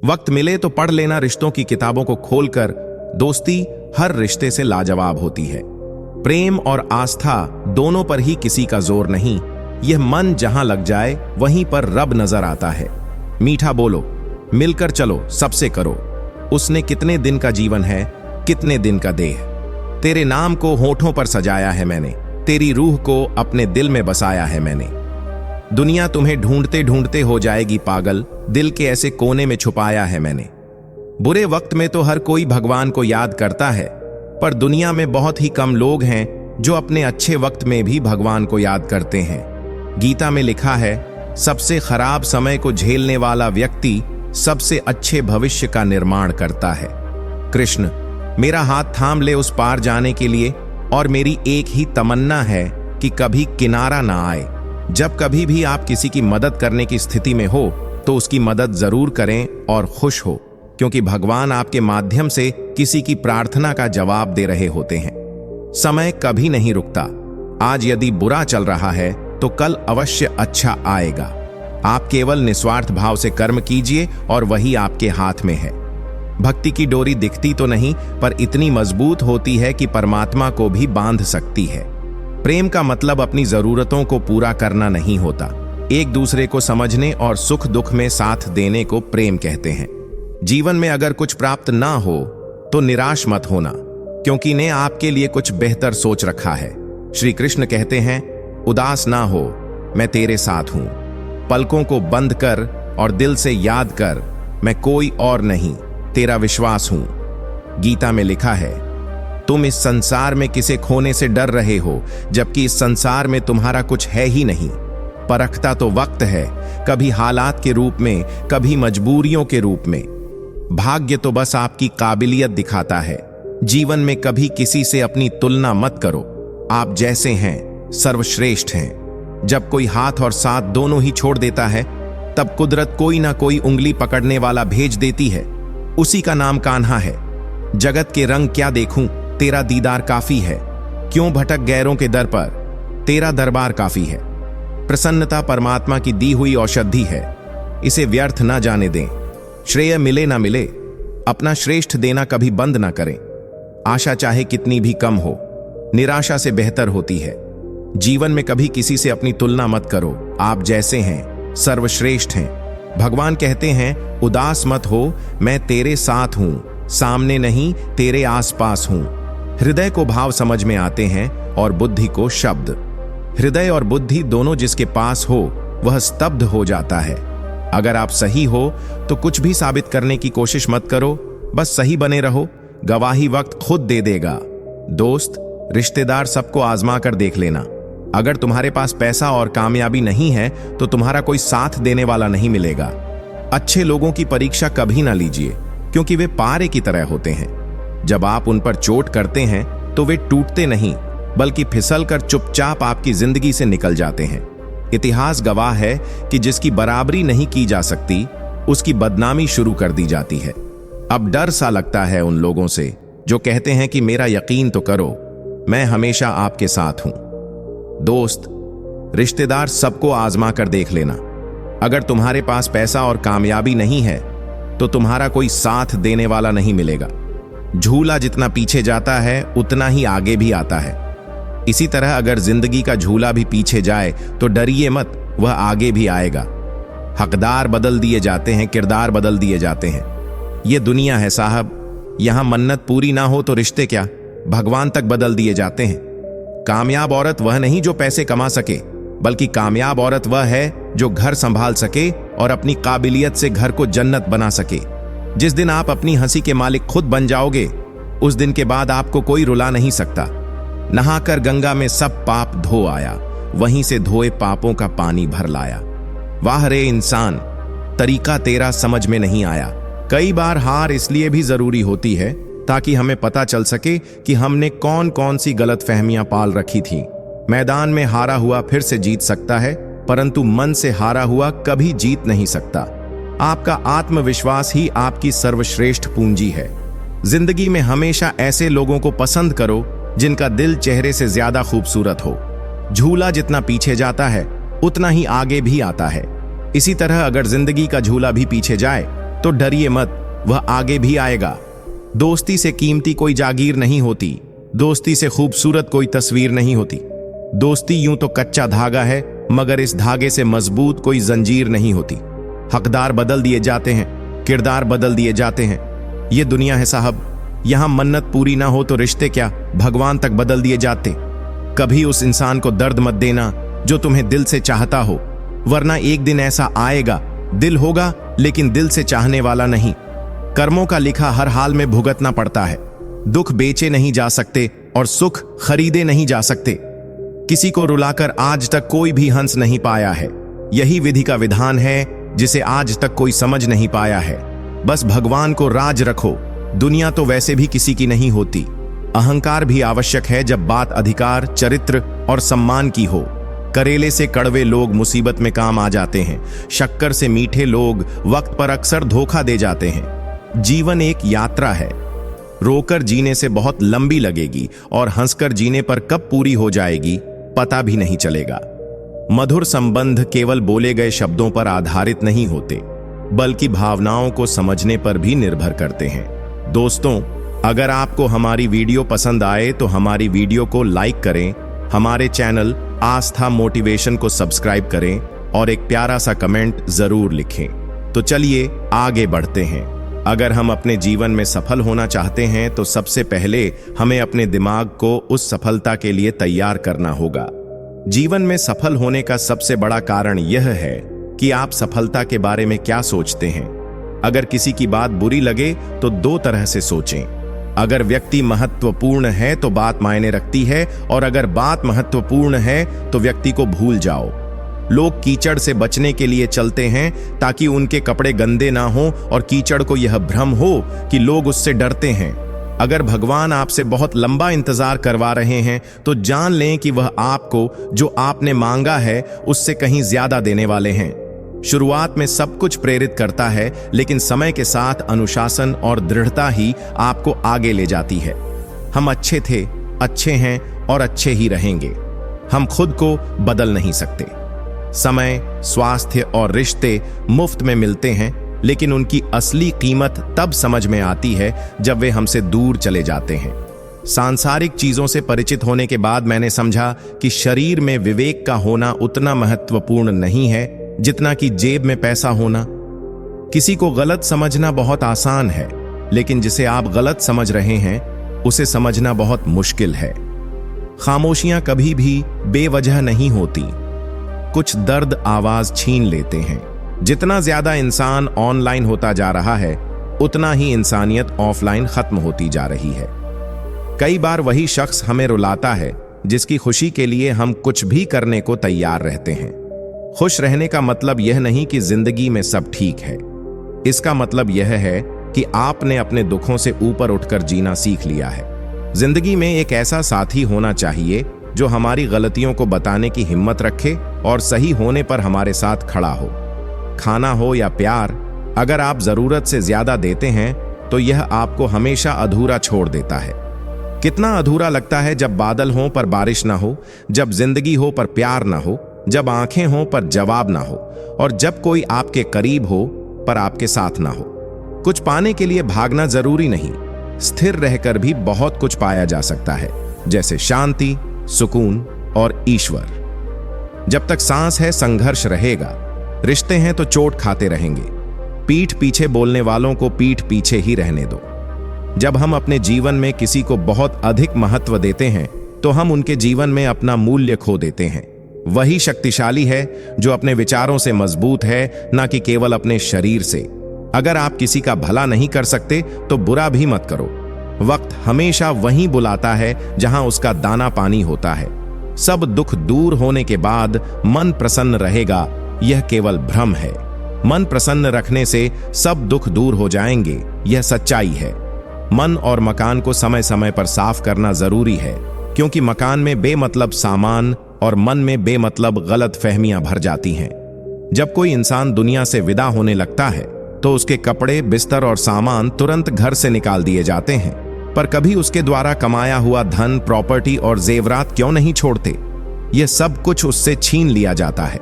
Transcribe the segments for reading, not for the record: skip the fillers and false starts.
वक्त मिले तो पढ़ लेना रिश्तों की किताबों को खोलकर। दोस्ती हर रिश्ते से लाजवाब होती है। प्रेम और आस्था दोनों पर ही किसी का जोर नहीं। यह मन जहां लग जाए वहीं पर रब नजर आता है। मीठा बोलो, मिलकर चलो, सबसे करो। उसने कितने दिन का जीवन है, कितने दिन का देह। तेरे नाम को होठों पर सजाया है मैंने, तेरी रूह को अपने दिल में बसाया है मैंने। दुनिया तुम्हें ढूंढते ढूंढते हो जाएगी पागल, दिल के ऐसे कोने में छुपाया है मैंने। बुरे वक्त में तो हर कोई भगवान को याद करता है, पर दुनिया में बहुत ही कम लोग हैं जो अपने अच्छे वक्त में भी भगवान को याद करते हैं। गीता में लिखा है, सबसे खराब समय को झेलने वाला व्यक्ति सबसे अच्छे भविष्य का निर्माण करता है। कृष्ण, मेरा हाथ थाम ले उस पार जाने के लिए, और मेरी एक ही तमन्ना है कि कभी किनारा ना आए। जब कभी भी आप किसी की मदद करने की स्थिति में हो तो उसकी मदद जरूर करें और खुश हो, क्योंकि भगवान आपके माध्यम से किसी की प्रार्थना का जवाब दे रहे होते हैं। समय कभी नहीं रुकता। आज यदि बुरा चल रहा है तो कल अवश्य अच्छा आएगा। आप केवल निस्वार्थ भाव से कर्म कीजिए और वही आपके हाथ में है। भक्ति की डोरी दिखती तो नहीं, पर इतनी मजबूत होती है कि परमात्मा को भी बांध सकती है। प्रेम का मतलब अपनी जरूरतों को पूरा करना नहीं होता, एक दूसरे को समझने और सुख दुख में साथ देने को प्रेम कहते हैं। जीवन में अगर कुछ प्राप्त ना हो तो निराश मत होना, क्योंकि ने आपके लिए कुछ बेहतर सोच रखा है। श्री कृष्ण कहते हैं, उदास ना हो, मैं तेरे साथ हूं। पलकों को बंद कर और दिल से याद कर, मैं कोई और नहीं, तेरा विश्वास हूं। गीता में लिखा है, तुम इस संसार में किसे खोने से डर रहे हो, जबकि इस संसार में तुम्हारा कुछ है ही नहीं। परखता तो वक्त है, कभी हालात के रूप में, कभी मजबूरियों के रूप में। भाग्य तो बस आपकी काबिलियत दिखाता है। जीवन में कभी किसी से अपनी तुलना मत करो। आप जैसे हैं सर्वश्रेष्ठ हैं। जब कोई हाथ और साथ दोनों ही छोड़ देता है, तब कुदरत कोई ना कोई उंगली पकड़ने वाला भेज देती है। उसी का नाम कान्हा है। जगत के रंग क्या देखूं, तेरा दीदार काफी है। क्यों भटक गैरों के दर पर, तेरा दरबार काफी है। प्रसन्नता परमात्मा की दी हुई औषधि है, इसे व्यर्थ ना जाने दें। श्रेय मिले ना मिले, अपना श्रेष्ठ देना कभी बंद ना करें। आशा चाहे कितनी भी कम हो, निराशा से बेहतर होती है। जीवन में कभी किसी से अपनी तुलना मत करो। आप जैसे हैं सर्वश्रेष्ठ हैं। भगवान कहते हैं, उदास मत हो, मैं तेरे साथ हूं, सामने नहीं तेरे आसपास हूं। हृदय को भाव समझ में आते हैं और बुद्धि को शब्द। हृदय और बुद्धि दोनों जिसके पास हो वह स्तब्ध हो जाता है। अगर आप सही हो तो कुछ भी साबित करने की कोशिश मत करो, बस सही बने रहो। गवाही वक्त खुद दे देगा। दोस्त, रिश्तेदार सबको आजमा कर देख लेना। अगर तुम्हारे पास पैसा और कामयाबी नहीं है तो तुम्हारा कोई साथ देने वाला नहीं मिलेगा। अच्छे लोगों की परीक्षा कभी ना लीजिए, क्योंकि वे पारे की तरह होते हैं। जब आप उन पर चोट करते हैं तो वे टूटते नहीं, बल्कि फिसलकर चुपचाप आपकी जिंदगी से निकल जाते हैं। इतिहास गवाह है कि जिसकी बराबरी नहीं की जा सकती, उसकी बदनामी शुरू कर दी जाती है। अब डर सा लगता है उन लोगों से जो कहते हैं कि मेरा यकीन तो करो, मैं हमेशा आपके साथ हूं। दोस्त, रिश्तेदार सबको आजमा कर देख लेना। अगर तुम्हारे पास पैसा और कामयाबी नहीं है तो तुम्हारा कोई साथ देने वाला नहीं मिलेगा। झूला जितना पीछे जाता है उतना ही आगे भी आता है। इसी तरह अगर जिंदगी का झूला भी पीछे जाए तो डरिए मत, वह आगे भी आएगा। हकदार बदल दिए जाते हैं, किरदार बदल दिए जाते हैं। ये दुनिया है साहब, यहां मन्नत पूरी ना हो तो रिश्ते क्या, भगवान तक बदल दिए जाते हैं। कामयाब औरत वह नहीं जो पैसे कमा सके, बल्कि कामयाब औरत वह है जो घर संभाल सके और अपनी काबिलियत से घर को जन्नत बना सके। जिस दिन आप अपनी हंसी के मालिक खुद बन जाओगे, उस दिन के बाद आपको कोई रुला नहीं सकता। नहाकर गंगा में सब पाप धो आया, वहीं से धोए पापों का पानी भर लाया। वाह रे इंसान, तरीका तेरा समझ में नहीं आया। कई बार हार इसलिए भी जरूरी होती है ताकि हमें पता चल सके कि हमने कौन कौन सी गलतफहमियां पाल रखी थी। मैदान में हारा हुआ फिर से जीत सकता है, परंतु मन से हारा हुआ कभी जीत नहीं सकता। आपका आत्मविश्वास ही आपकी सर्वश्रेष्ठ पूंजी है। जिंदगी में हमेशा ऐसे लोगों को पसंद करो जिनका दिल चेहरे से ज्यादा खूबसूरत हो। झूला जितना पीछे जाता है उतना ही आगे भी आता है। इसी तरह अगर जिंदगी का झूला भी पीछे जाए तो डरिए मत, वह आगे भी आएगा। दोस्ती से कीमती कोई जागीर नहीं होती, दोस्ती से खूबसूरत कोई तस्वीर नहीं होती। दोस्ती यूं तो कच्चा धागा है, मगर इस धागे से मजबूत कोई जंजीर नहीं होती। हकदार बदल दिए जाते हैं, किरदार बदल दिए जाते हैं। ये दुनिया है साहब, यहां मन्नत पूरी ना हो तो रिश्ते क्या, भगवान तक बदल दिए जाते। कभी उस इंसान को दर्द मत देना जो तुम्हें दिल से चाहता हो, वरना एक दिन ऐसा आएगा, दिल होगा लेकिन दिल से चाहने वाला नहीं। कर्मों का लिखा हर हाल में भुगतना पड़ता है। दुख बेचे नहीं जा सकते और सुख खरीदे नहीं जा सकते। किसी को रुलाकर आज तक कोई भी हंस नहीं पाया है। यही विधि का विधान है जिसे आज तक कोई समझ नहीं पाया है। बस भगवान को राज रखो, दुनिया तो वैसे भी किसी की नहीं होती। अहंकार भी आवश्यक है जब बात अधिकार, चरित्र और सम्मान की हो। करेले से कड़वे लोग मुसीबत में काम आ जाते हैं, शक्कर से मीठे लोग वक्त पर अक्सर धोखा दे जाते हैं। जीवन एक यात्रा है, रोकर जीने से बहुत लंबी लगेगी और हंसकर जीने पर कब पूरी हो जाएगी पता भी नहीं चलेगा। मधुर संबंध केवल बोले गए शब्दों पर आधारित नहीं होते, बल्कि भावनाओं को समझने पर भी निर्भर करते हैं। दोस्तों, अगर आपको हमारी वीडियो पसंद आए तो हमारी वीडियो को लाइक करें, हमारे चैनल आस्था मोटिवेशन को सब्सक्राइब करें और एक प्यारा सा कमेंट जरूर लिखें। तो चलिए आगे बढ़ते हैं। अगर हम अपने जीवन में सफल होना चाहते हैं तो सबसे पहले हमें अपने दिमाग को उस सफलता के लिए तैयार करना होगा। जीवन में सफल होने का सबसे बड़ा कारण यह है कि आप सफलता के बारे में क्या सोचते हैं। अगर किसी की बात बुरी लगे तो दो तरह से सोचें। अगर व्यक्ति महत्वपूर्ण है तो बात मायने रखती है, और अगर बात महत्वपूर्ण है तो व्यक्ति को भूल जाओ। लोग कीचड़ से बचने के लिए चलते हैं ताकि उनके कपड़े गंदे ना हो, और कीचड़ को यह भ्रम हो कि लोग उससे डरते हैं। अगर भगवान आपसे बहुत लंबा इंतजार करवा रहे हैं तो जान लें कि वह आपको जो आपने मांगा है उससे कहीं ज्यादा देने वाले हैं। शुरुआत में सब कुछ प्रेरित करता है, लेकिन समय के साथ अनुशासन और दृढ़ता ही आपको आगे ले जाती है। हम अच्छे थे, अच्छे हैं और अच्छे ही रहेंगे। हम खुद को बदल नहीं सकते। समय, स्वास्थ्य और रिश्ते मुफ्त में मिलते हैं, लेकिन उनकी असली कीमत तब समझ में आती है जब वे हमसे दूर चले जाते हैं। सांसारिक चीजों से परिचित होने के बाद मैंने समझा कि शरीर में विवेक का होना उतना महत्वपूर्ण नहीं है जितना कि जेब में पैसा होना। किसी को गलत समझना बहुत आसान है, लेकिन जिसे आप गलत समझ रहे हैं उसे समझना बहुत मुश्किल है। खामोशियां कभी भी बेवजह नहीं होती। कुछ दर्द आवाज छीन लेते हैं। जितना ज्यादा इंसान ऑनलाइन होता जा रहा है, उतना ही इंसानियत ऑफलाइन खत्म होती जा रही है। कई बार वही शख्स हमें रुलाता है जिसकी खुशी के लिए हम कुछ भी करने को तैयार रहते हैं। खुश रहने का मतलब यह नहीं कि जिंदगी में सब ठीक है। इसका मतलब यह है कि आपने अपने दुखों से ऊपर उठकर जीना सीख लिया है। जिंदगी में एक ऐसा साथी होना चाहिए जो हमारी गलतियों को बताने की हिम्मत रखे और सही होने पर हमारे साथ खड़ा हो। खाना हो या प्यार, अगर आप जरूरत से ज्यादा देते हैं तो यह आपको हमेशा अधूरा छोड़ देता है। कितना अधूरा लगता है जब बादल हों पर बारिश ना हो, जब जिंदगी हो पर प्यार ना हो, जब आंखें हों पर जवाब ना हो, और जब कोई आपके करीब हो पर आपके साथ ना हो। कुछ पाने के लिए भागना जरूरी नहीं, स्थिर रहकर भी बहुत कुछ पाया जा सकता है, जैसे शांति, सुकून और ईश्वर। जब तक सांस है संघर्ष रहेगा, रिश्ते हैं तो चोट खाते रहेंगे। पीठ पीछे बोलने वालों को पीठ पीछे ही रहने दो। जब हम अपने जीवन में किसी को बहुत अधिक महत्व देते हैं तो हम उनके जीवन में अपना मूल्य खो देते हैं। वही शक्तिशाली है जो अपने विचारों से मजबूत है, ना कि केवल अपने शरीर से। अगर आप किसी का भला नहीं कर सकते तो बुरा भी मत करो। वक्त हमेशा वहीं बुलाता है जहां उसका दाना पानी होता है। सब दुख दूर होने के बाद मन प्रसन्न रहेगा, यह केवल भ्रम है। मन प्रसन्न रखने से सब दुख दूर हो जाएंगे, यह सच्चाई है। मन और मकान को समय समय पर साफ करना जरूरी है, क्योंकि मकान में बेमतलब सामान और मन में बेमतलब गलत फहमियां भर जाती हैं। जब कोई इंसान दुनिया से विदा होने लगता है तो उसके कपड़े, बिस्तर और सामान तुरंत घर से निकाल दिए जाते हैं, पर कभी उसके द्वारा कमाया हुआ धन, प्रॉपर्टी और जेवरात क्यों नहीं छोड़ते? यह सब कुछ उससे छीन लिया जाता है।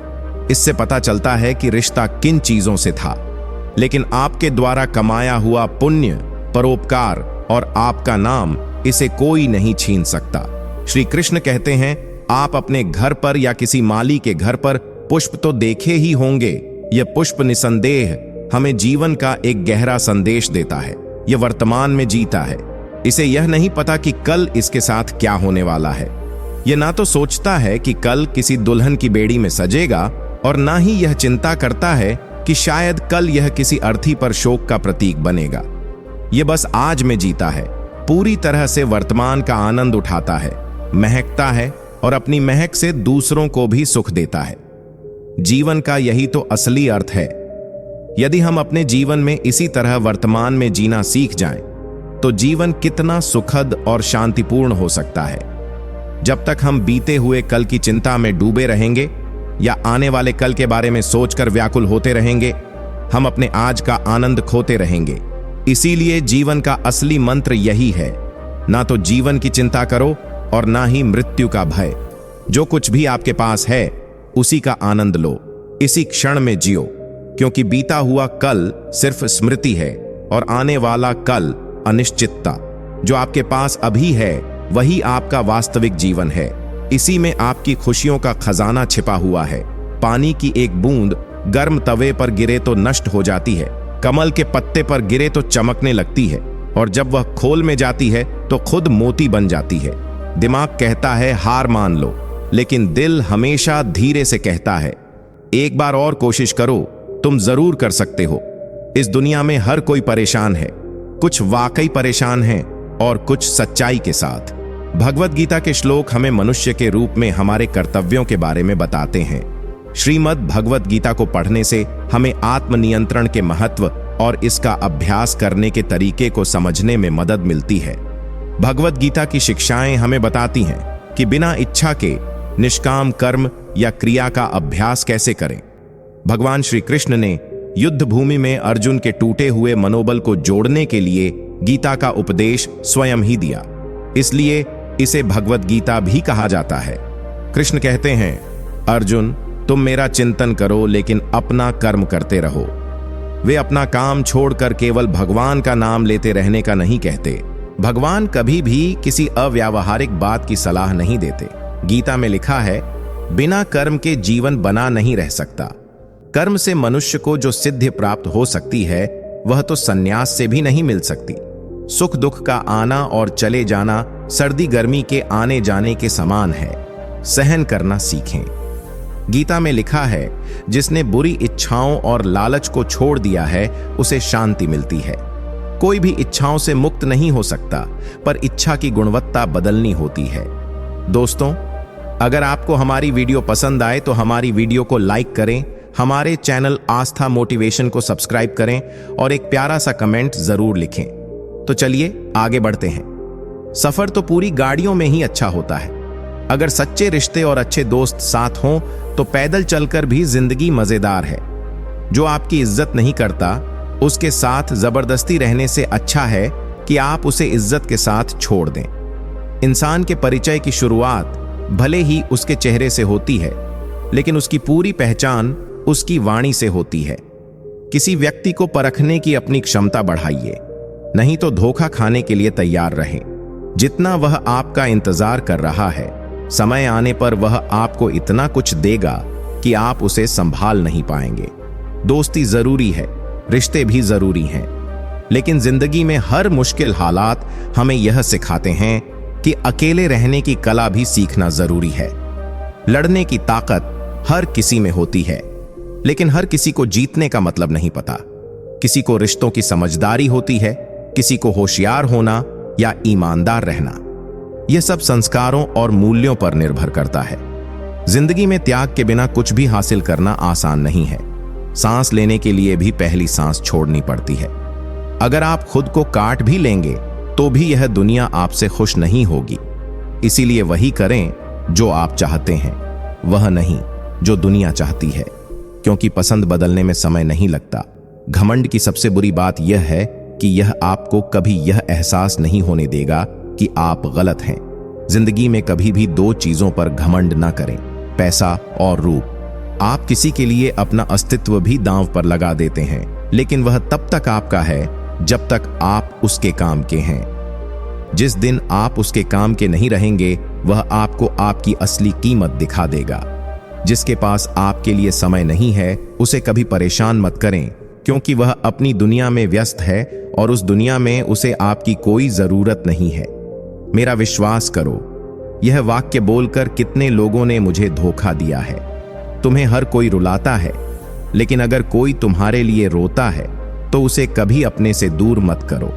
इससे पता चलता है कि रिश्ता किन चीजों से था। लेकिन आपके द्वारा कमाया हुआ पुण्य, परोपकार और आपका नाम, इसे कोई नहीं छीन सकता। श्री कृष्ण कहते हैं, आप अपने घर पर या किसी माली के घर पर पुष्प तो देखे ही होंगे। यह पुष्प निसंदेह हमें जीवन का एक गहरा संदेश देता है। यह वर्तमान में जीता है। इसे यह नहीं पता कि कल इसके साथ क्या होने वाला है। यह ना तो सोचता है कि कल किसी दुल्हन की बेड़ी में सजेगा, और ना ही यह चिंता करता है कि शायद कल यह किसी अर्थी पर शोक का प्रतीक बनेगा। यह बस आज में जीता है, पूरी तरह से वर्तमान का आनंद उठाता है, महकता है और अपनी महक से दूसरों को भी सुख देता है। जीवन का यही तो असली अर्थ है। यदि हम अपने जीवन में इसी तरह वर्तमान में जीना सीख जाएं, तो जीवन कितना सुखद और शांतिपूर्ण हो सकता है। जब तक हम बीते हुए कल की चिंता में डूबे रहेंगे या आने वाले कल के बारे में सोचकर व्याकुल होते रहेंगे, हम अपने आज का आनंद खोते रहेंगे। इसीलिए जीवन का असली मंत्र यही है, ना तो जीवन की चिंता करो और ना ही मृत्यु का भय। जो कुछ भी आपके पास है उसी का आनंद लो, इसी क्षण में जियो, क्योंकि बीता हुआ कल सिर्फ स्मृति है और आने वाला कल अनिश्चितता। जो आपके पास अभी है वही आपका वास्तविक जीवन है। इसी में आपकी खुशियों का खजाना छिपा हुआ है। पानी की एक बूंद गर्म तवे पर गिरे तो नष्ट हो जाती है, कमल के पत्ते पर गिरे तो चमकने लगती है, और जब वह खोल में जाती है तो खुद मोती बन जाती है। दिमाग कहता है हार मान लो, लेकिन दिल हमेशा धीरे से कहता है, एक बार और कोशिश करो, तुम जरूर कर सकते हो। इस दुनिया में हर कोई परेशान है, कुछ वाकई परेशान हैं और कुछ सच्चाई के साथ। भगवत गीता के श्लोक हमें मनुष्य के रूप में हमारे कर्तव्यों के बारे में बताते हैं। श्रीमद् भगवत गीता को पढ़ने से हमें आत्मनियंत्रण के महत्व और इसका अभ्यास करने के तरीके को समझने में मदद मिलती है। भगवत गीता की शिक्षाएं हमें बताती हैं कि बिना इच्छा के निष्काम कर्म या क्रिया का अभ्यास कैसे करें। भगवान श्री कृष्ण ने युद्ध भूमि में अर्जुन के टूटे हुए मनोबल को जोड़ने के लिए गीता का उपदेश स्वयं ही दिया। इसलिए इसे भगवत गीता भी कहा जाता है। कृष्ण कहते हैं, अर्जुन, तुम मेरा चिंतन करो लेकिन अपना कर्म करते रहो। वे अपना काम छोड़कर केवल भगवान का नाम लेते रहने का नहीं कहते। भगवान कभी भी किसी अव्यावहारिक बात की सलाह नहीं देते। गीता में लिखा है, बिना कर्म के जीवन बना नहीं रह सकता। कर्म से मनुष्य को जो सिद्धि प्राप्त हो सकती है वह तो संन्यास से भी नहीं मिल सकती। सुख दुख का आना और चले जाना सर्दी गर्मी के आने जाने के समान है। सहन करना सीखें। गीता में लिखा है, जिसने बुरी इच्छाओं और लालच को छोड़ दिया है उसे शांति मिलती है। कोई भी इच्छाओं से मुक्त नहीं हो सकता, पर इच्छा की गुणवत्ता बदलनी होती है। दोस्तों, अगर आपको हमारी वीडियो पसंद आए तो हमारी वीडियो को लाइक करें, हमारे चैनल आस्था मोटिवेशन को सब्सक्राइब करें और एक प्यारा सा कमेंट जरूर लिखें। तो चलिए आगे बढ़ते हैं। सफर तो पूरी गाड़ियों में ही अच्छा होता है। अगर सच्चे रिश्ते और अच्छे दोस्त साथ हों तो पैदल चलकर भी जिंदगी मजेदार है। जो आपकी इज्जत नहीं करता उसके साथ जबरदस्ती रहने से अच्छा है कि आप उसे इज्जत के साथ छोड़ दें। इंसान के परिचय की शुरुआत भले ही उसके चेहरे से होती है, लेकिन उसकी पूरी पहचान उसकी वाणी से होती है। किसी व्यक्ति को परखने की अपनी क्षमता बढ़ाइए, नहीं तो धोखा खाने के लिए तैयार रहें। जितना वह आपका इंतजार कर रहा है, समय आने पर वह आपको इतना कुछ देगा कि आप उसे संभाल नहीं पाएंगे। दोस्ती जरूरी है, रिश्ते भी जरूरी हैं, लेकिन जिंदगी में हर मुश्किल हालात हमें यह सिखाते हैं कि अकेले रहने की कला भी सीखना जरूरी है। लड़ने की ताकत हर किसी में होती है, लेकिन हर किसी को जीतने का मतलब नहीं पता। किसी को रिश्तों की समझदारी होती है, किसी को होशियार होना या ईमानदार रहना। यह सब संस्कारों और मूल्यों पर निर्भर करता है। जिंदगी में त्याग के बिना कुछ भी हासिल करना आसान नहीं है। सांस लेने के लिए भी पहली सांस छोड़नी पड़ती है। अगर आप खुद को काट भी लेंगे तो भी यह दुनिया आपसे खुश नहीं होगी। इसीलिए वही करें जो आप चाहते हैं, वह नहीं जो दुनिया चाहती है, क्योंकि पसंद बदलने में समय नहीं लगता। घमंड की सबसे बुरी बात यह है कि यह आपको कभी यह एहसास नहीं होने देगा कि आप गलत हैं। जिंदगी में कभी भी दो चीजों पर घमंड ना करें, पैसा और रूप। आप किसी के लिए अपना अस्तित्व भी दांव पर लगा देते हैं, लेकिन वह तब तक आपका है जब तक आप उसके काम के हैं। जिस दिन आप उसके काम के नहीं रहेंगे, वह आपको आपकी असली कीमत दिखा देगा। जिसके पास आपके लिए समय नहीं है, उसे कभी परेशान मत करें, क्योंकि वह अपनी दुनिया में व्यस्त है और उस दुनिया में उसे आपकी कोई जरूरत नहीं है। मेरा विश्वास करो, यह वाक्य बोलकर कितने लोगों ने मुझे धोखा दिया है। तुम्हें हर कोई रुलाता है, लेकिन अगर कोई तुम्हारे लिए रोता है तो उसे कभी अपने से दूर मत करो।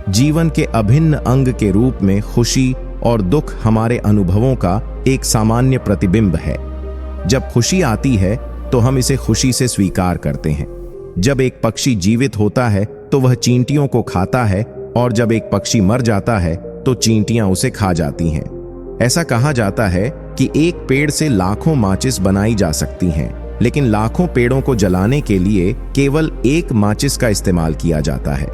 जीवन के अभिन्न अंग के रूप में खुशी और दुख हमारे अनुभवों का एक सामान्य प्रतिबिंब है। जब खुशी आती है तो हम इसे खुशी से स्वीकार करते हैं। जब एक पक्षी जीवित होता है तो वह चींटियों को खाता है, और जब एक पक्षी मर जाता है तो चींटियां उसे खा जाती हैं। ऐसा कहा जाता है कि एक पेड़ से लाखों माचिस बनाई जा सकती हैं, लेकिन लाखों पेड़ों को जलाने के लिए केवल एक माचिस का इस्तेमाल किया जाता है।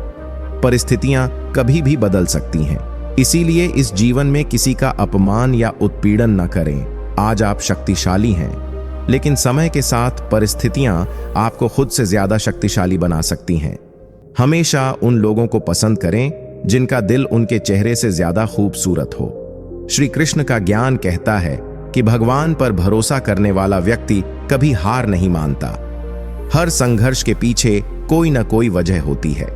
परिस्थितियां कभी भी बदल सकती हैं, इसीलिए इस जीवन में किसी का अपमान या उत्पीड़न न करें। आज आप शक्तिशाली हैं, लेकिन समय के साथ परिस्थितियां आपको खुद से ज्यादा शक्तिशाली बना सकती हैं। हमेशा उन लोगों को पसंद करें जिनका दिल उनके चेहरे से ज्यादा खूबसूरत हो। श्री कृष्ण का ज्ञान कहता है कि भगवान पर भरोसा करने वाला व्यक्ति कभी हार नहीं मानता। हर संघर्ष के पीछे कोई न कोई वजह होती है।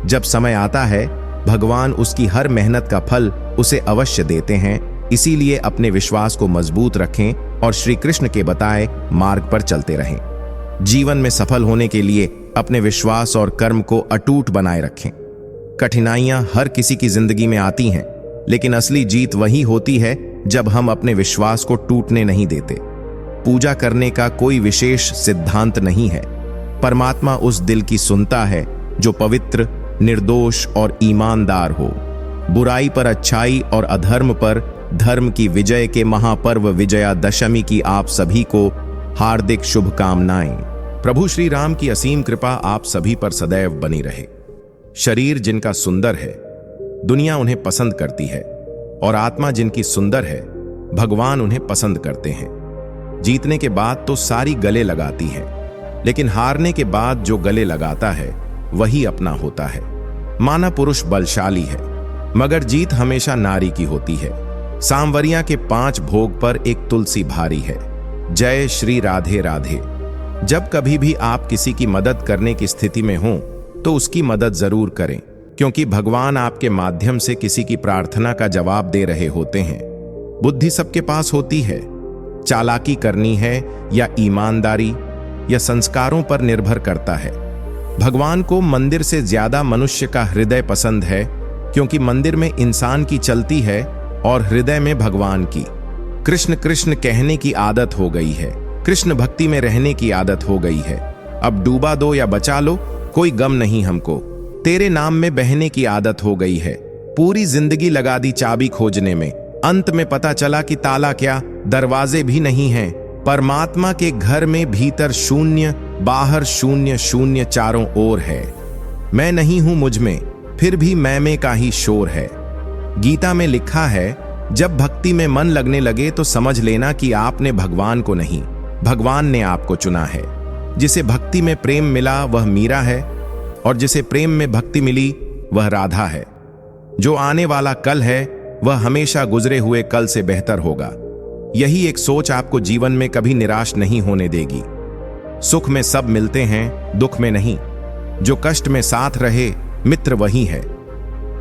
जब समय आता है, भगवान उसकी हर मेहनत का फल उसे अवश्य देते हैं। इसीलिए अपने विश्वास को मजबूत रखें और श्री कृष्ण के बताए मार्ग पर चलते रहें। जीवन में सफल होने के लिए अपने विश्वास और कर्म को अटूट बनाए रखें। कठिनाइयां हर किसी की जिंदगी में आती हैं, लेकिन असली जीत वही होती है जब हम अपने विश्वास को टूटने नहीं देते। पूजा करने का कोई विशेष सिद्धांत नहीं है। परमात्मा उस दिल की सुनता है जो पवित्र, निर्दोष और ईमानदार हो। बुराई पर अच्छाई और अधर्म पर धर्म की विजय के महापर्व विजयादशमी की आप सभी को हार्दिक शुभकामनाएं। प्रभु श्री राम की असीम कृपा आप सभी पर सदैव बनी रहे। शरीर जिनका सुंदर है, दुनिया उन्हें पसंद करती है, और आत्मा जिनकी सुंदर है, भगवान उन्हें पसंद करते हैं। जीतने के बाद तो सारी गले लगाती है, लेकिन हारने के बाद जो गले लगाता है वही अपना होता है। माना पुरुष बलशाली है, मगर जीत हमेशा नारी की होती है। सांवरिया के 5 भोग पर एक तुलसी भारी है। जय श्री राधे राधे। जब कभी भी आप किसी की मदद करने की स्थिति में हों तो उसकी मदद जरूर करें, क्योंकि भगवान आपके माध्यम से किसी की प्रार्थना का जवाब दे रहे होते हैं। बुद्धि सबके पास होती है। चालाकी करनी है या ईमानदारी या संस्कारों पर निर्भर करता है। भगवान को मंदिर से ज्यादा मनुष्य का हृदय पसंद है, क्योंकि मंदिर में इंसान की चलती है और हृदय में भगवान की। कृष्ण कृष्ण कहने की आदत हो गई है, कृष्ण भक्ति में रहने की आदत हो गई है। अब डूबा दो या बचा लो, कोई गम नहीं हमको। तेरे नाम में बहने की आदत हो गई है। पूरी जिंदगी लगा दी चाबी खोजने में, अंत में पता चला कि ताला क्या, दरवाजे भी नहीं हैं। परमात्मा के घर में भीतर शून्य, बाहर शून्य, शून्य चारों ओर है। मैं नहीं हूं मुझ में, फिर भी मैं में का ही शोर है। गीता में लिखा है, जब भक्ति में मन लगने लगे तो समझ लेना कि आपने भगवान को नहीं, भगवान ने आपको चुना है। जिसे भक्ति में प्रेम मिला वह मीरा है, और जिसे प्रेम में भक्ति मिली वह राधा है। जो आने वाला कल है वह हमेशा गुजरे हुए कल से बेहतर होगा। यही एक सोच आपको जीवन में कभी निराश नहीं होने देगी। सुख में सब मिलते हैं, दुख में नहीं। जो कष्ट में साथ रहे मित्र वही है।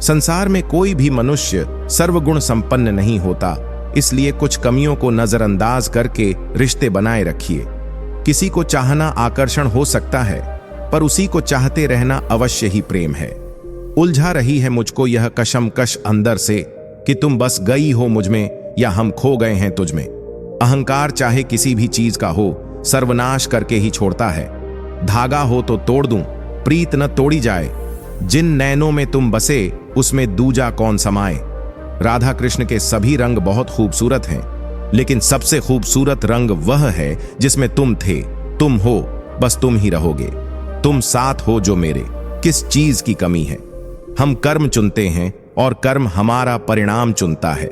संसार में कोई भी मनुष्य सर्वगुण संपन्न नहीं होता, इसलिए कुछ कमियों को नजरअंदाज करके रिश्ते बनाए रखिए। किसी को चाहना आकर्षण हो सकता है, पर उसी को चाहते रहना अवश्य ही प्रेम है। उलझा रही है मुझको यह कशमकश अंदर से कि तुम बस गई हो मुझ में या हम खो गए हैं तुझ में। अहंकार चाहे किसी भी चीज का हो, सर्वनाश करके ही छोड़ता है। धागा हो तो तोड़ दूं, प्रीत न तोड़ी जाए। जिन नैनों में तुम बसे उसमें दूजा कौन समाए। राधा कृष्ण के सभी रंग बहुत खूबसूरत हैं, लेकिन सबसे खूबसूरत रंग वह है जिसमें तुम थे, तुम हो, बस तुम ही रहोगे। तुम साथ हो जो मेरे, किस चीज की कमी है। हम कर्म चुनते हैं और कर्म हमारा परिणाम चुनता है।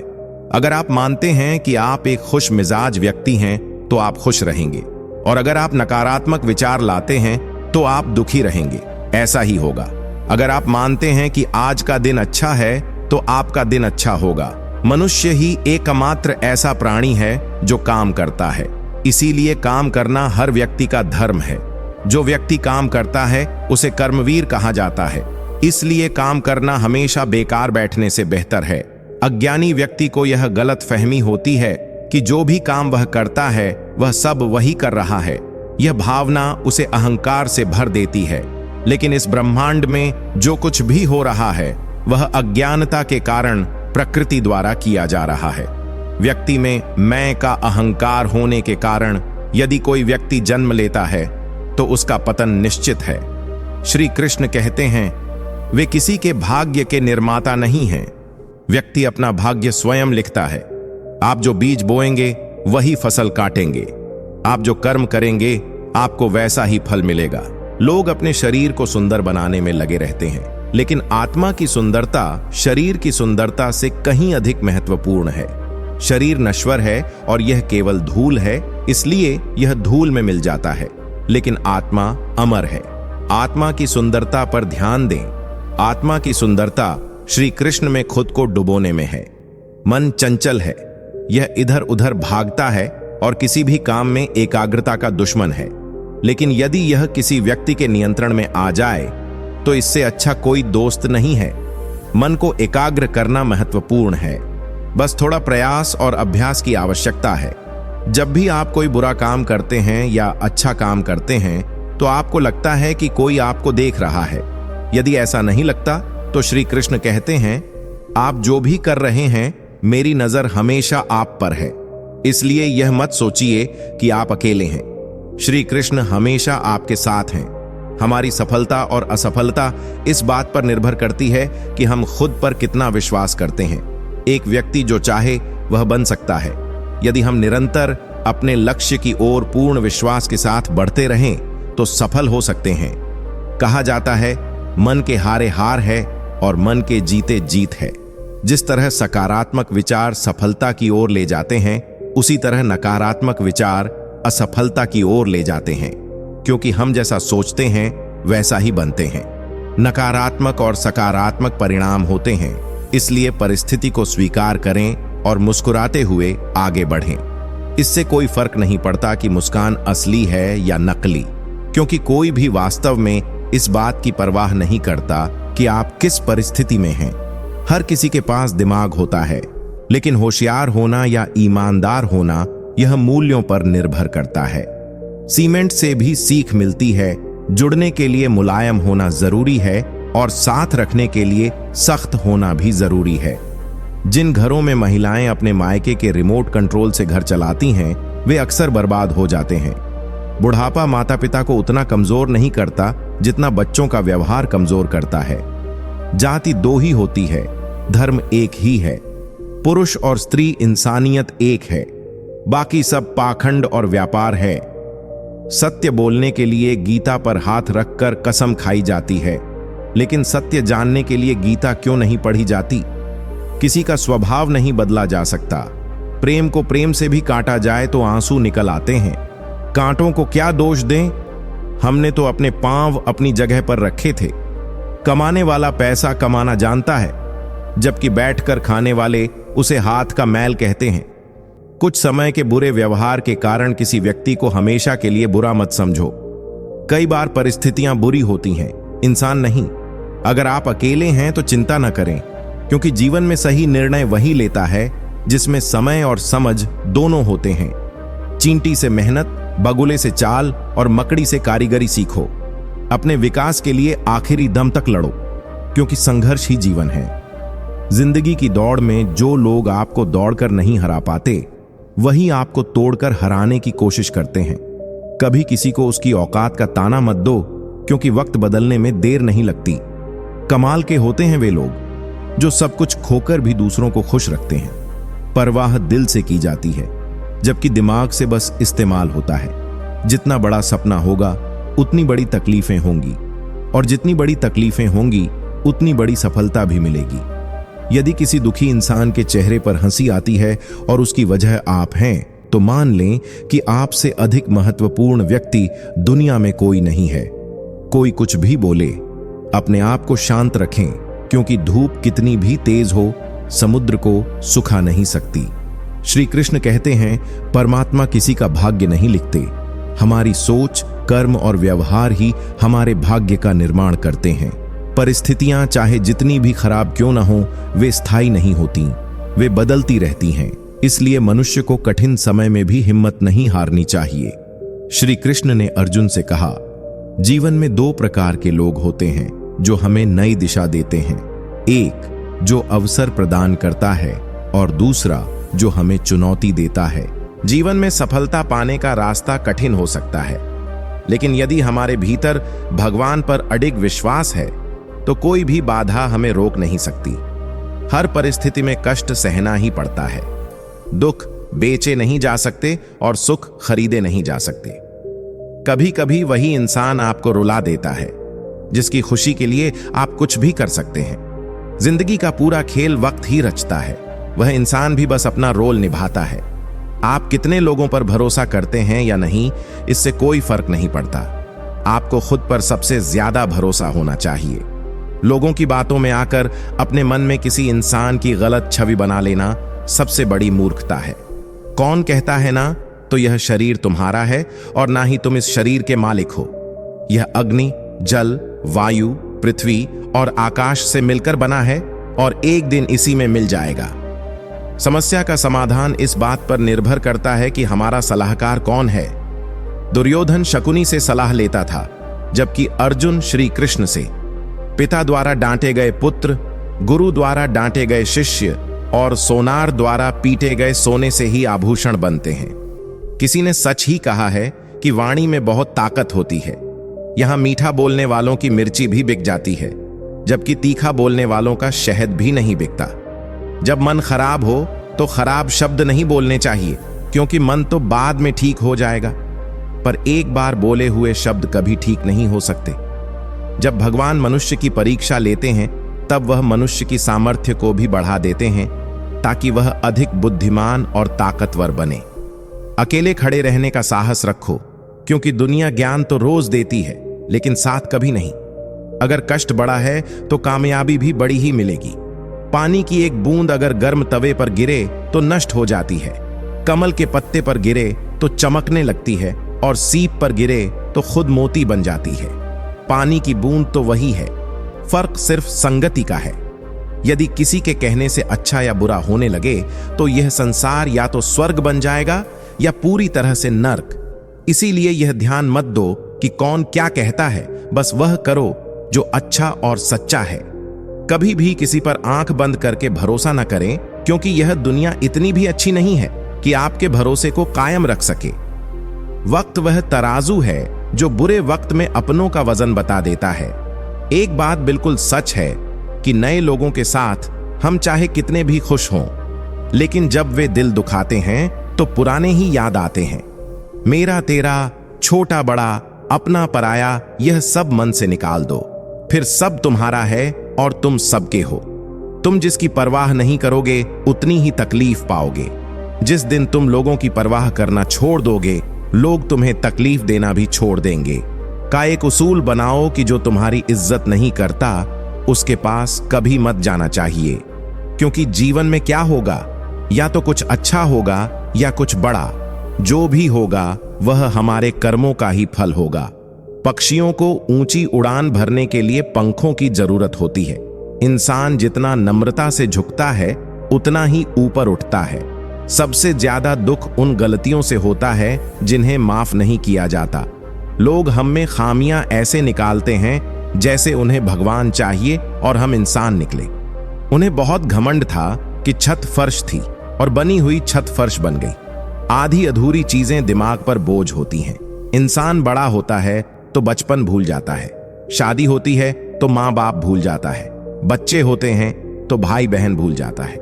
अगर आप मानते हैं कि आप एक खुश मिजाज व्यक्ति हैं तो आप खुश रहेंगे, और अगर आप नकारात्मक विचार लाते हैं तो आप दुखी रहेंगे। ऐसा ही होगा। अगर आप मानते हैं कि आज का दिन अच्छा है तो आपका दिन अच्छा होगा। मनुष्य ही एकमात्र ऐसा प्राणी है जो काम करता है, इसीलिए काम करना हर व्यक्ति का धर्म है। जो व्यक्ति काम करता है उसे कर्मवीर कहा जाता है, इसलिए काम करना हमेशा बेकार बैठने से बेहतर है। अज्ञानी व्यक्ति को यह गलत फहमी होती है कि जो भी काम वह करता है वह सब वही कर रहा है। यह भावना उसे अहंकार से भर देती है। लेकिन इस ब्रह्मांड में जो कुछ भी हो रहा है वह अज्ञानता के कारण प्रकृति द्वारा किया जा रहा है। व्यक्ति में मैं का अहंकार होने के कारण यदि कोई व्यक्ति जन्म लेता है तो उसका पतन निश्चित है। श्री कृष्ण कहते हैं, वे किसी के भाग्य के निर्माता नहीं हैं। व्यक्ति अपना भाग्य स्वयं लिखता है। आप जो बीज बोएंगे वही फसल काटेंगे। आप जो कर्म करेंगे आपको वैसा ही फल मिलेगा। लोग अपने शरीर को सुंदर बनाने में लगे रहते हैं, लेकिन आत्मा की सुंदरता शरीर की सुंदरता से कहीं अधिक महत्वपूर्ण है। शरीर नश्वर है और यह केवल धूल है, इसलिए यह धूल में मिल जाता है, लेकिन आत्मा अमर है। आत्मा की सुंदरता पर ध्यान दें। आत्मा की सुंदरता श्री कृष्ण में खुद को डुबोने में है। मन चंचल है, यह इधर उधर भागता है और किसी भी काम में एकाग्रता का दुश्मन है। लेकिन यदि यह किसी व्यक्ति के नियंत्रण में आ जाए तो इससे अच्छा कोई दोस्त नहीं है। मन को एकाग्र करना महत्वपूर्ण है, बस थोड़ा प्रयास और अभ्यास की आवश्यकता है। जब भी आप कोई बुरा काम करते हैं या अच्छा काम करते हैं तो आपको लगता है कि कोई आपको देख रहा है। यदि ऐसा नहीं लगता तो श्री कृष्ण कहते हैं, आप जो भी कर रहे हैं मेरी नजर हमेशा आप पर है, इसलिए यह मत सोचिए कि आप अकेले हैं। श्री कृष्ण हमेशा आपके साथ हैं। हमारी सफलता और असफलता इस बात पर निर्भर करती है कि हम खुद पर कितना विश्वास करते हैं। एक व्यक्ति जो चाहे वह बन सकता है। यदि हम निरंतर अपने लक्ष्य की ओर पूर्ण विश्वास के साथ बढ़ते रहें तो सफल हो सकते हैं। कहा जाता है, मन के हारे हार है और मन के जीते जीत है। जिस तरह सकारात्मक विचार सफलता की ओर ले जाते हैं, उसी तरह नकारात्मक विचार असफलता की ओर ले जाते हैं, क्योंकि हम जैसा सोचते हैं वैसा ही बनते हैं। नकारात्मक और सकारात्मक परिणाम होते हैं, इसलिए परिस्थिति को स्वीकार करें और मुस्कुराते हुए आगे बढ़ें। इससे कोई फर्क नहीं पड़ता कि मुस्कान असली है या नकली, क्योंकि कोई भी वास्तव में इस बात की परवाह नहीं करता कि आप किस परिस्थिति में हैं। हर किसी के पास दिमाग होता है, लेकिन होशियार होना या ईमानदार होना यह मूल्यों पर निर्भर करता है। सीमेंट से भी सीख मिलती है। जुड़ने के लिए मुलायम होना जरूरी है और साथ रखने के लिए सख्त होना भी जरूरी है। जिन घरों में महिलाएं अपने मायके के रिमोट कंट्रोल से घर चलाती हैं, वे अक्सर बर्बाद हो जाते हैं। बुढ़ापा माता पिता को उतना कमजोर नहीं करता जितना बच्चों का व्यवहार कमजोर करता है। जाति दो ही होती है, धर्म एक ही है। पुरुष और स्त्री इंसानियत एक है, बाकी सब पाखंड और व्यापार है। सत्य बोलने के लिए गीता पर हाथ रखकर कसम खाई जाती है, लेकिन सत्य जानने के लिए गीता क्यों नहीं पढ़ी जाती? किसी का स्वभाव नहीं बदला जा सकता। प्रेम को प्रेम से भी काटा जाए तो आंसू निकल आते हैं। कांटों को क्या दोष दें? हमने तो अपने पांव अपनी जगह पर रखे थे। कमाने वाला पैसा कमाना जानता है, जबकि बैठकर खाने वाले उसे हाथ का मैल कहते हैं। कुछ समय के बुरे व्यवहार के कारण किसी व्यक्ति को हमेशा के लिए बुरा मत समझो। कई बार परिस्थितियां बुरी होती हैं, इंसान नहीं। अगर आप अकेले हैं तो चिंता न करें, क्योंकि जीवन में सही निर्णय वही लेता है जिसमें समय और समझ दोनों होते हैं। चींटी से मेहनत, बगुले से चाल और मकड़ी से कारीगरी सीखो। अपने विकास के लिए आखिरी दम तक लड़ो, क्योंकि संघर्ष ही जीवन है। जिंदगी की दौड़ में जो लोग आपको दौड़कर नहीं हरा पाते, वही आपको तोड़कर हराने की कोशिश करते हैं। कभी किसी को उसकी औकात का ताना मत दो, क्योंकि वक्त बदलने में देर नहीं लगती। कमाल के होते हैं वे लोग जो सब कुछ खोकर भी दूसरों को खुश रखते हैं। परवाह दिल से की जाती है, जबकि दिमाग से बस इस्तेमाल होता है। जितना बड़ा सपना होगा उतनी बड़ी तकलीफें होंगी, और जितनी बड़ी तकलीफें होंगी उतनी बड़ी सफलता भी मिलेगी। यदि किसी दुखी इंसान के चेहरे पर हंसी आती है और उसकी वजह आप हैं, तो मान लें कि आपसे अधिक महत्वपूर्ण व्यक्ति दुनिया में कोई नहीं है। कोई कुछ भी बोले, अपने आप को शांत रखें, क्योंकि धूप कितनी भी तेज हो, समुद्र को सुखा नहीं सकती। श्री कृष्ण कहते हैं, परमात्मा किसी का भाग्य नहीं लिखते, हमारी सोच, कर्म और व्यवहार ही हमारे भाग्य का निर्माण करते हैं। परिस्थितियां चाहे जितनी भी खराब क्यों न हो, वे स्थायी नहीं होती, वे बदलती रहती हैं। इसलिए मनुष्य को कठिन समय में भी हिम्मत नहीं हारनी चाहिए। श्री कृष्ण ने अर्जुन से कहा, जीवन में दो प्रकार के लोग होते हैं जो हमें नई दिशा देते हैं। एक जो अवसर प्रदान करता है और दूसरा जो हमें चुनौती देता है। जीवन में सफलता पाने का रास्ता कठिन हो सकता है, लेकिन यदि हमारे भीतर भगवान पर अडिग विश्वास है तो कोई भी बाधा हमें रोक नहीं सकती। हर परिस्थिति में कष्ट सहना ही पड़ता है। दुख बेचे नहीं जा सकते और सुख खरीदे नहीं जा सकते। कभी कभी वही इंसान आपको रुला देता है जिसकी खुशी के लिए आप कुछ भी कर सकते हैं। जिंदगी का पूरा खेल वक्त ही रचता है, वह इंसान भी बस अपना रोल निभाता है। आप कितने लोगों पर भरोसा करते हैं या नहीं, इससे कोई फर्क नहीं पड़ता। आपको खुद पर सबसे ज्यादा भरोसा होना चाहिए। लोगों की बातों में आकर अपने मन में किसी इंसान की गलत छवि बना लेना सबसे बड़ी मूर्खता है। कौन कहता है ना तो यह शरीर तुम्हारा है और ना ही तुम इस शरीर के मालिक हो। यह अग्नि, जल, वायु, पृथ्वी और आकाश से मिलकर बना है और एक दिन इसी में मिल जाएगा। समस्या का समाधान इस बात पर निर्भर करता है कि हमारा सलाहकार कौन है। दुर्योधन शकुनी से सलाह लेता था, जबकि अर्जुन श्री कृष्ण से। पिता द्वारा डांटे गए पुत्र, गुरु द्वारा डांटे गए शिष्य और सोनार द्वारा पीटे गए सोने से ही आभूषण बनते हैं। किसी ने सच ही कहा है कि वाणी में बहुत ताकत होती है। यहां मीठा बोलने वालों की मिर्ची भी बिक जाती है, जबकि तीखा बोलने वालों का शहद भी नहीं बिकता। जब मन खराब हो तो खराब शब्द नहीं बोलने चाहिए, क्योंकि मन तो बाद में ठीक हो जाएगा, पर एक बार बोले हुए शब्द कभी ठीक नहीं हो सकते। जब भगवान मनुष्य की परीक्षा लेते हैं तब वह मनुष्य की सामर्थ्य को भी बढ़ा देते हैं, ताकि वह अधिक बुद्धिमान और ताकतवर बने। अकेले खड़े रहने का साहस रखो, क्योंकि दुनिया ज्ञान तो रोज देती है, लेकिन साथ कभी नहीं। अगर कष्ट बड़ा है तो कामयाबी भी बड़ी ही मिलेगी। पानी की एक बूंद अगर गर्म तवे पर गिरे तो नष्ट हो जाती है, कमल के पत्ते पर गिरे तो चमकने लगती है और सीप पर गिरे तो खुद मोती बन जाती है। पानी की बूंद तो वही है, फर्क सिर्फ संगति का है। यदि किसी के कहने से अच्छा या बुरा होने लगे तो यह संसार या तो स्वर्ग बन जाएगा या पूरी तरह से नर्क। इसीलिए यह ध्यान मत दो कि कौन क्या कहता है, बस वह करो जो अच्छा और सच्चा है। कभी भी किसी पर आंख बंद करके भरोसा न करें, क्योंकि यह दुनिया इतनी भी अच्छी नहीं है कि आपके भरोसे को कायम रख सके। वक्त वह तराजू है जो बुरे वक्त में अपनों का वजन बता देता है। एक बात बिल्कुल सच है कि नए लोगों के साथ हम चाहे कितने भी खुश हों, लेकिन जब वे दिल दुखाते हैं तो पुराने ही याद आते हैं। मेरा तेरा, छोटा बड़ा, अपना पराया, यह सब मन से निकाल दो, फिर सब तुम्हारा है और तुम सबके हो। तुम जिसकी परवाह नहीं करोगे उतनी ही तकलीफ पाओगे। जिस दिन तुम लोगों की परवाह करना छोड़ दोगे, लोग तुम्हें तकलीफ देना भी छोड़ देंगे। का एक उसूल बनाओ कि जो तुम्हारी इज्जत नहीं करता उसके पास कभी मत जाना चाहिए, क्योंकि जीवन में क्या होगा, या तो कुछ अच्छा होगा या कुछ बड़ा। जो भी होगा वह हमारे कर्मों का ही फल होगा। पक्षियों को ऊंची उड़ान भरने के लिए पंखों की जरूरत होती है। इंसान जितना नम्रता से झुकता है उतना ही ऊपर उठता है। सबसे ज्यादा दुख उन गलतियों से होता है जिन्हें माफ नहीं किया जाता। लोग हम में खामियां ऐसे निकालते हैं जैसे उन्हें भगवान चाहिए और हम इंसान निकले। उन्हें बहुत घमंड था कि छत फर्श थी और बनी हुई छत फर्श बन गई। आधी अधूरी चीजें दिमाग पर बोझ होती हैं। इंसान बड़ा होता है तो बचपन भूल जाता है, शादी होती है तो माँ बाप भूल जाता है, बच्चे होते हैं तो भाई बहन भूल जाता है,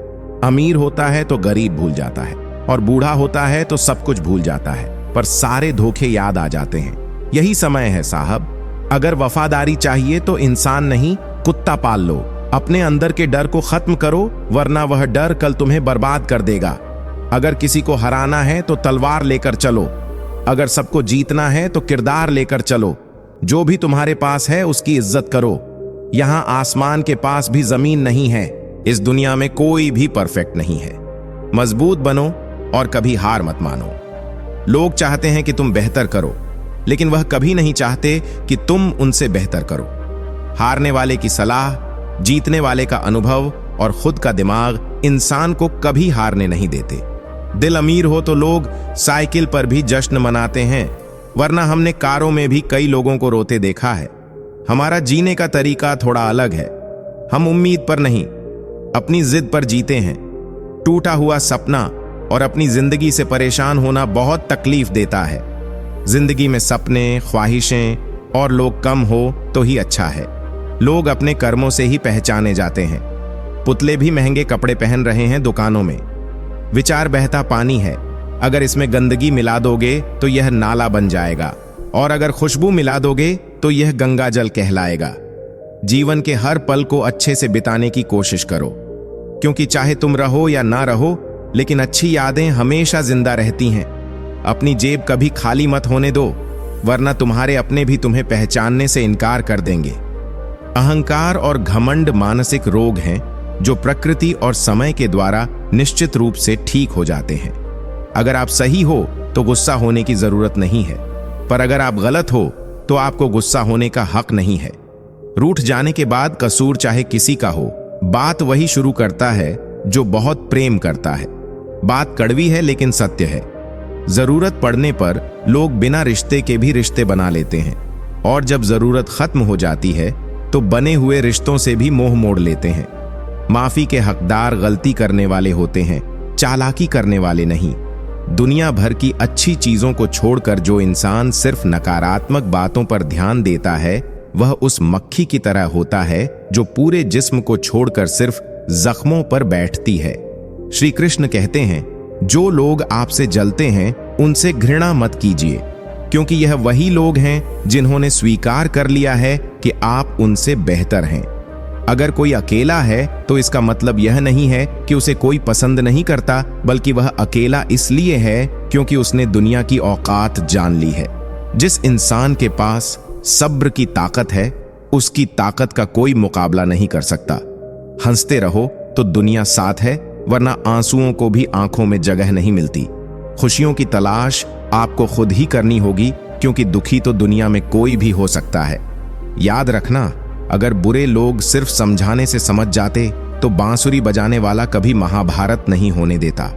अमीर होता है तो गरीब भूल जाता है, और बूढ़ा होता है तो सब कुछ भूल जाता है, पर सारे धोखे याद आ जाते हैं। यही समय है साहब। अगर वफादारी चाहिए तो इंसान नहीं कुत्ता पाल लो। अपने अंदर के डर को खत्म करो, वरना वह डर कल तुम्हें बर्बाद कर देगा। अगर किसी को हराना है तो तलवार लेकर चलो, अगर सबको जीतना है तो किरदार लेकर चलो। जो भी तुम्हारे पास है उसकी इज्जत करो। यहां आसमान के पास भी जमीन नहीं है। इस दुनिया में कोई भी परफेक्ट नहीं है। मजबूत बनो और कभी हार मत मानो। लोग चाहते हैं कि तुम बेहतर करो, लेकिन वह कभी नहीं चाहते कि तुम उनसे बेहतर करो। हारने वाले की सलाह, जीतने वाले का अनुभव और खुद का दिमाग इंसान को कभी हारने नहीं देते। दिल अमीर हो तो लोग साइकिल पर भी जश्न मनाते हैं, वरना हमने कारों में भी कई लोगों को रोते देखा है। हमारा जीने का तरीका थोड़ा अलग है। हम उम्मीद पर नहीं, अपनी जिद पर जीते हैं। टूटा हुआ सपना और अपनी जिंदगी से परेशान होना बहुत तकलीफ देता है। जिंदगी में सपने, ख्वाहिशें और लोग कम हो तो ही अच्छा है। लोग अपने कर्मों से ही पहचाने जाते हैं। पुतले भी महंगे कपड़े पहन रहे हैं दुकानों में। विचार बहता पानी है, अगर इसमें गंदगी मिला दोगे तो यह नाला बन जाएगा, और अगर खुशबू मिला दोगे तो यह गंगा जल कहलाएगा। जीवन के हर पल को अच्छे से बिताने की कोशिश करो, क्योंकि चाहे तुम रहो या ना रहो, लेकिन अच्छी यादें हमेशा जिंदा रहती हैं। अपनी जेब कभी खाली मत होने दो, वरना तुम्हारे अपने भी तुम्हें पहचानने से इनकार कर देंगे। अहंकार और घमंड मानसिक रोग हैं जो प्रकृति और समय के द्वारा निश्चित रूप से ठीक हो जाते हैं। अगर आप सही हो तो गुस्सा होने की जरूरत नहीं है, पर अगर आप गलत हो तो आपको गुस्सा होने का हक नहीं है। रूठ जाने के बाद कसूर चाहे किसी का हो, बात वही शुरू करता है जो बहुत प्रेम करता है। बात कड़वी है लेकिन सत्य है। जरूरत पड़ने पर लोग बिना रिश्ते के भी रिश्ते बना लेते हैं, और जब जरूरत खत्म हो जाती है तो बने हुए रिश्तों से भी मोह मोड़ लेते हैं। माफी के हकदार गलती करने वाले होते हैं, चालाकी करने वाले नहीं। दुनिया भर की अच्छी चीजों को छोड़कर जो इंसान सिर्फ नकारात्मक बातों पर ध्यान देता है, वह उस मक्खी की तरह होता है जो पूरे जिस्म को छोड़कर सिर्फ जख्मों पर बैठती है। श्री कृष्ण कहते हैं, जो लोग आपसे जलते हैं उनसे घृणा मत कीजिए, क्योंकि यह वही लोग हैं जिन्होंने स्वीकार कर लिया है कि आप उनसे बेहतर हैं। अगर कोई अकेला है तो इसका मतलब यह नहीं है कि उसे कोई पसंद नहीं करता, बल्कि वह अकेला इसलिए है क्योंकि उसने दुनिया की औकात जान ली है। जिस इंसान के पास सब्र की ताकत है, उसकी ताकत का कोई मुकाबला नहीं कर सकता। हंसते रहो तो दुनिया साथ है, वरना आंसुओं को भी आंखों में जगह नहीं मिलती। खुशियों की तलाश आपको खुद ही करनी होगी, क्योंकि दुखी तो दुनिया में कोई भी हो सकता है। याद रखना, अगर बुरे लोग सिर्फ समझाने से समझ जाते तो बांसुरी बजाने वाला कभी महाभारत नहीं होने देता।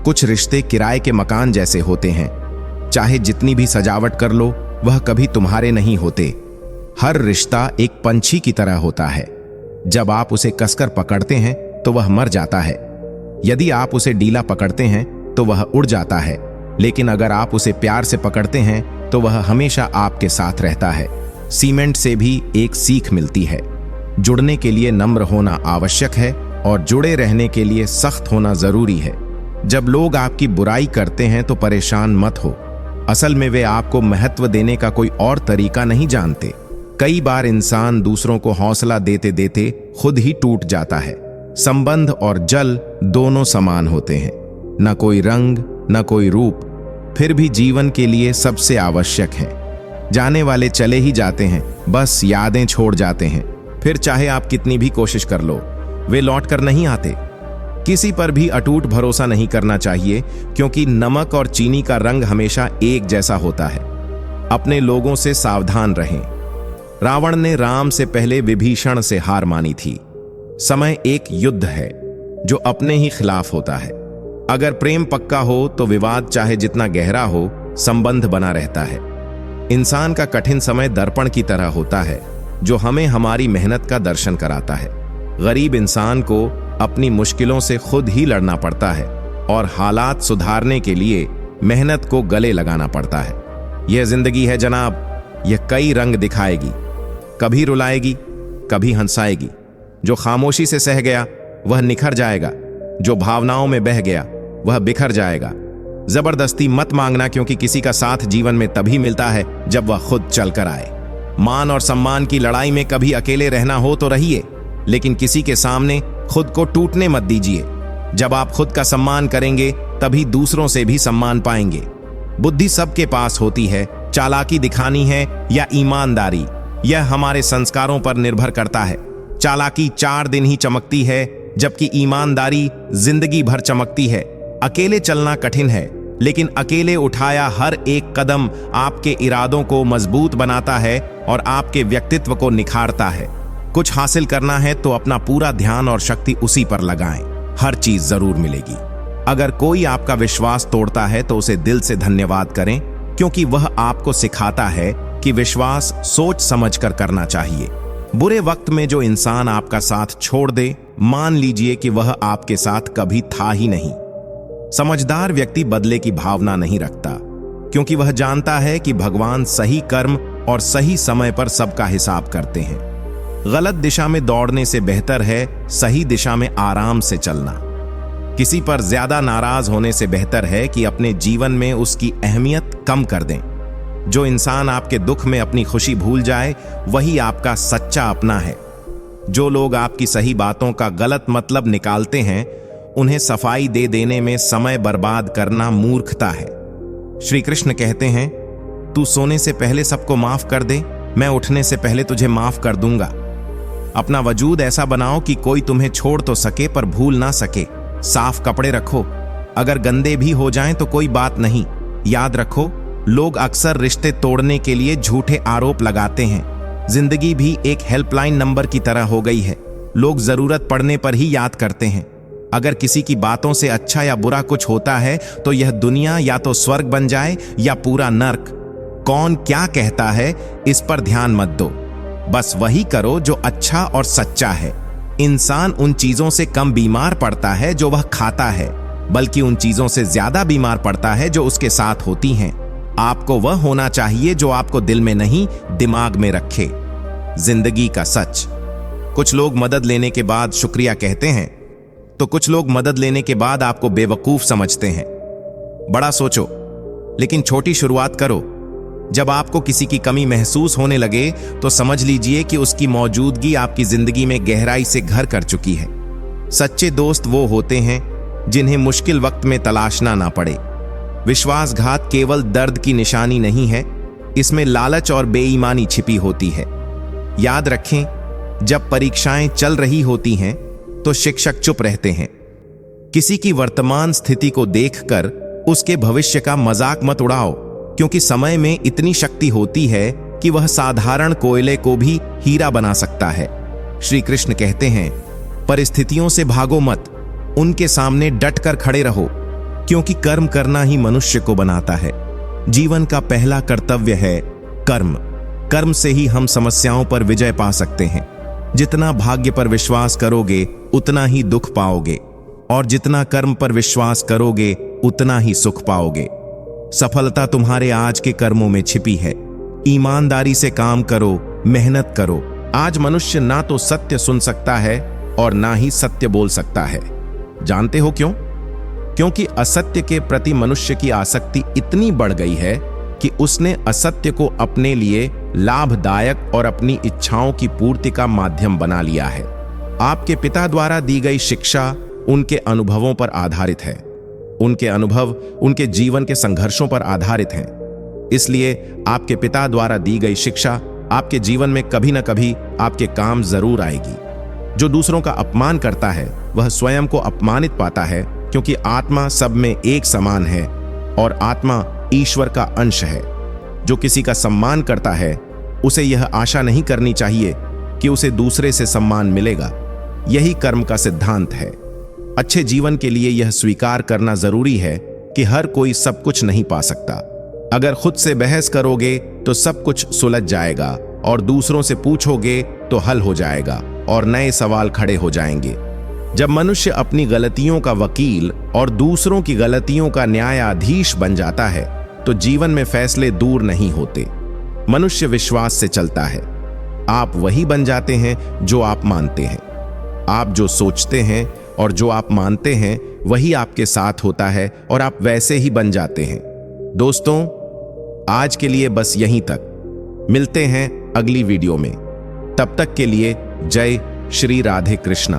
कुछ रिश्ते किराए के मकान जैसे होते हैं, चाहे जितनी भी सजावट कर लो वह कभी तुम्हारे नहीं होते। हर रिश्ता एक पंछी की तरह होता है, जब आप उसे कसकर पकड़ते हैं तो वह मर जाता है। यदि आप उसे ढीला पकड़ते हैं तो वह उड़ जाता है, लेकिन अगर आप उसे प्यार से पकड़ते हैं तो वह हमेशा आपके साथ रहता है। सीमेंट से भी एक सीख मिलती है, जुड़ने के लिए नम्र होना आवश्यक है और जुड़े रहने के लिए सख्त होना जरूरी है। जब लोग आपकी बुराई करते हैं तो परेशान मत हो, असल में वे आपको महत्व देने का कोई और तरीका नहीं जानते। कई बार इंसान दूसरों को हौसला देते देते खुद ही टूट जाता है। संबंध और जल दोनों समान होते हैं, न कोई रंग न कोई रूप, फिर भी जीवन के लिए सबसे आवश्यक है। जाने वाले चले ही जाते हैं, बस यादें छोड़ जाते हैं। फिर चाहे आप कितनी भी कोशिश कर लो, वे लौट कर नहीं आते। किसी पर भी अटूट भरोसा नहीं करना चाहिए, क्योंकि नमक और चीनी का रंग हमेशा एक जैसा होता है। अपने लोगों से सावधान रहें। रावण ने राम से पहले विभीषण से हार मानी थी। समय एक युद्ध है जो अपने ही खिलाफ होता है। अगर प्रेम पक्का हो तो विवाद चाहे जितना गहरा हो, संबंध बना रहता है। इंसान का कठिन समय दर्पण की तरह होता है, जो हमें हमारी मेहनत का दर्शन कराता है। गरीब इंसान को अपनी मुश्किलों से खुद ही लड़ना पड़ता है, और हालात सुधारने के लिए मेहनत को गले लगाना पड़ता है। यह जिंदगी है जनाब, यह कई रंग दिखाएगी, कभी रुलाएगी, कभी हंसाएगी। जो खामोशी से सह गया वह निखर जाएगा, जो भावनाओं में बह गया वह बिखर जाएगा। जबरदस्ती मत मांगना, क्योंकि किसी का साथ जीवन में तभी मिलता है जब वह खुद चल कर आए। मान और सम्मान की लड़ाई में कभी अकेले रहना हो तो रहिए, लेकिन किसी के सामने खुद को टूटने मत दीजिए। जब आप खुद का सम्मान करेंगे तभी दूसरों से भी सम्मान पाएंगे। बुद्धि सबके पास होती है, चालाकी दिखानी है या ईमानदारी, यह हमारे संस्कारों पर निर्भर करता है। चालाकी 4 दिन ही चमकती है, जबकि ईमानदारी जिंदगी भर चमकती है। अकेले चलना कठिन है, लेकिन अकेले उठाया हर एक कदम आपके इरादों को मजबूत बनाता है और आपके व्यक्तित्व को निखारता है। कुछ हासिल करना है तो अपना पूरा ध्यान और शक्ति उसी पर लगाएं, हर चीज जरूर मिलेगी। अगर कोई आपका विश्वास तोड़ता है तो उसे दिल से धन्यवाद करें, क्योंकि वह आपको सिखाता है कि विश्वास सोच समझकर करना चाहिए। बुरे वक्त में जो इंसान आपका साथ छोड़ दे, मान लीजिए कि वह आपके साथ कभी था ही नहीं। समझदार व्यक्ति बदले की भावना नहीं रखता, क्योंकि वह जानता है कि भगवान सही कर्म और सही समय पर सबका हिसाब करते हैं। गलत दिशा में दौड़ने से बेहतर है सही दिशा में आराम से चलना। किसी पर ज्यादा नाराज होने से बेहतर है कि अपने जीवन में उसकी अहमियत कम कर दें। जो इंसान आपके दुख में अपनी खुशी भूल जाए, वही आपका सच्चा अपना है। जो लोग आपकी सही बातों का गलत मतलब निकालते हैं, उन्हें सफाई दे देने में समय बर्बाद करना मूर्खता है। श्री कृष्ण कहते हैं, तू सोने से पहले सबको माफ कर दे, मैं उठने से पहले तुझे माफ कर दूंगा। अपना वजूद ऐसा बनाओ कि कोई तुम्हें छोड़ तो सके पर भूल ना सके। साफ कपड़े रखो, अगर गंदे भी हो जाएं तो कोई बात नहीं। याद रखो, लोग अक्सर रिश्ते तोड़ने के लिए झूठे आरोप लगाते हैं। जिंदगी भी एक हेल्पलाइन नंबर की तरह हो गई है, लोग जरूरत पड़ने पर ही याद करते हैं। अगर किसी की बातों से अच्छा या बुरा कुछ होता है तो यह दुनिया या तो स्वर्ग बन जाए या पूरा नर्क। कौन क्या कहता है इस पर ध्यान मत दो, बस वही करो जो अच्छा और सच्चा है। इंसान उन चीजों से कम बीमार पड़ता है जो वह खाता है, बल्कि उन चीजों से ज्यादा बीमार पड़ता है जो उसके साथ होती हैं। आपको वह होना चाहिए जो आपको दिल में नहीं, दिमाग में रखे। जिंदगी का सच। कुछ लोग मदद लेने के बाद शुक्रिया कहते हैं, तो कुछ लोग मदद लेने के बाद आपको बेवकूफ समझते हैं। बड़ा सोचो, लेकिन छोटी शुरुआत करो। जब आपको किसी की कमी महसूस होने लगे तो समझ लीजिए कि उसकी मौजूदगी आपकी जिंदगी में गहराई से घर कर चुकी है। सच्चे दोस्त वो होते हैं जिन्हें मुश्किल वक्त में तलाशना ना पड़े। विश्वासघात केवल दर्द की निशानी नहीं है, इसमें लालच और बेईमानी छिपी होती है। याद रखें, जब परीक्षाएं चल रही होती हैं तो शिक्षक चुप रहते हैं। किसी की वर्तमान स्थिति को देखकर उसके भविष्य का मजाक मत उड़ाओ, क्योंकि समय में इतनी शक्ति होती है कि वह साधारण कोयले को भी हीरा बना सकता है। श्री कृष्ण कहते हैं, परिस्थितियों से भागो मत, उनके सामने डट कर खड़े रहो, क्योंकि कर्म करना ही मनुष्य को बनाता है। जीवन का पहला कर्तव्य है कर्म। कर्म से ही हम समस्याओं पर विजय पा सकते हैं। जितना भाग्य पर विश्वास करोगे उतना ही दुख पाओगे, और जितना कर्म पर विश्वास करोगे उतना ही सुख पाओगे। सफलता तुम्हारे आज के कर्मों में छिपी है। ईमानदारी से काम करो, मेहनत करो। आज मनुष्य ना तो सत्य सुन सकता है और ना ही सत्य बोल सकता है। जानते हो क्यों? क्योंकि असत्य के प्रति मनुष्य की आसक्ति इतनी बढ़ गई है कि उसने असत्य को अपने लिए लाभदायक और अपनी इच्छाओं की पूर्ति का माध्यम बना लिया है। आपके पिता द्वारा दी गई शिक्षा उनके अनुभवों पर आधारित है। उनके अनुभव उनके जीवन के संघर्षों पर आधारित हैं। इसलिए आपके पिता द्वारा दी गई शिक्षा आपके जीवन में कभी न कभी आपके काम जरूर आएगी। जो दूसरों का अपमान करता है वह स्वयं को अपमानित पाता है, क्योंकि आत्मा सब में एक समान है और आत्मा ईश्वर का अंश है। जो किसी का सम्मान करता है उसे यह आशा नहीं करनी चाहिए कि उसे दूसरे से सम्मान मिलेगा। यही कर्म का सिद्धांत है। अच्छे जीवन के लिए यह स्वीकार करना जरूरी है कि हर कोई सब कुछ नहीं पा सकता। अगर खुद से बहस करोगे तो सब कुछ सुलझ जाएगा, और दूसरों से पूछोगे तो हल हो जाएगा और नए सवाल खड़े हो जाएंगे। जब मनुष्य अपनी गलतियों का वकील और दूसरों की गलतियों का न्यायाधीश बन जाता है तो जीवन में फैसले दूर नहीं होते। मनुष्य विश्वास से चलता है। आप वही बन जाते हैं जो आप मानते हैं। आप जो सोचते हैं और जो आप मानते हैं वही आपके साथ होता है, और आप वैसे ही बन जाते हैं। दोस्तों, आज के लिए बस यहीं तक। मिलते हैं अगली वीडियो में। तब तक के लिए जय श्री राधे कृष्णा।